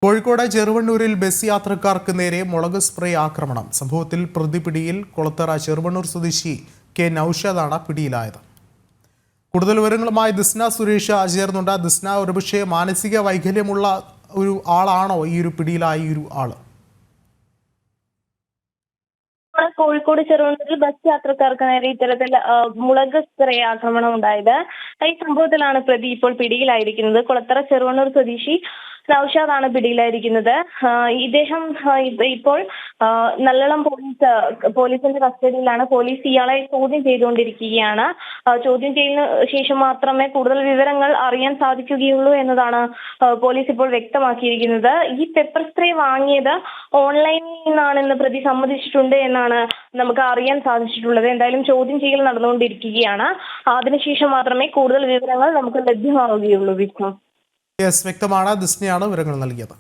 Kozhikode ചെറുവണ്ണൂരിൽ bus യാത്രക്കാർക്ക് നേരെ മുളക് സ്പ്രേ ആക്രമണം. സംഭവത്തിൽ പ്രതിപിടിയിൽ കുളത്തറ ചെറുവണ്ണൂർ സ്വദേശി കെ നൌഷാദാണ് പിടിയിലായത്. കൂടുതൽ വിവരങ്ങളുമായി ദിസ്ന സുരേഷ് ചേർന്നുണ്ട്. ദിസ്ന, ഒരുപക്ഷെ മാനസിക വൈകല്യമുള്ള ഒരു ആളാണോ ഈ ഒരു പിടിയിലായ ഒരു ആള്? കോഴിക്കോട് ചെറുവണ്ണൂരിൽ ബസ് യാത്രക്കാർക്ക് നേരെ ഇത്തരത്തിൽ മുളക് സ്പ്രേ ആക്രമണം ഉണ്ടായത്. ഈ സംഭവത്തിലാണ് പ്രതി ഇപ്പോൾ പിടിയിലായിരിക്കുന്നത്. കുളത്തറ ചെറുവണ്ണൂർ സ്വദേശി നൌഷാദാണ് പിടിയിലായിരിക്കുന്നത്. ഇദ്ദേഹം ഇപ്പോൾ നല്ലളം പോലീസിന്റെ കസ്റ്റഡിയിലാണ്. പോലീസ് ഇയാളെ ചോദ്യം ചെയ്തുകൊണ്ടിരിക്കുകയാണ്. ചോദ്യം ചെയ്യുന്ന ശേഷം മാത്രമേ കൂടുതൽ വിവരങ്ങൾ അറിയാൻ സാധിക്കുകയുള്ളൂ എന്നതാണ് പോലീസ് ഇപ്പോൾ വ്യക്തമാക്കിയിരിക്കുന്നത്. ഈ പെപ്പർ സ്പ്രേ വാങ്ങിയത് ഓൺലൈനിൽ നിന്നാണെന്ന് പ്രതി സമ്മതിച്ചിട്ടുണ്ട് എന്നാണ് നമുക്ക് അറിയാൻ സാധിച്ചിട്ടുള്ളത്. എന്തായാലും ചോദ്യം ചെയ്യൽ നടന്നുകൊണ്ടിരിക്കുകയാണ്. അതിനുശേഷം മാത്രമേ കൂടുതൽ വിവരങ്ങൾ നമുക്ക് ലഭ്യമാവുകയുള്ളൂ. വ്യക്തമാണ്. ദിസ്നയാണ് വിവരങ്ങൾ നൽകിയത്.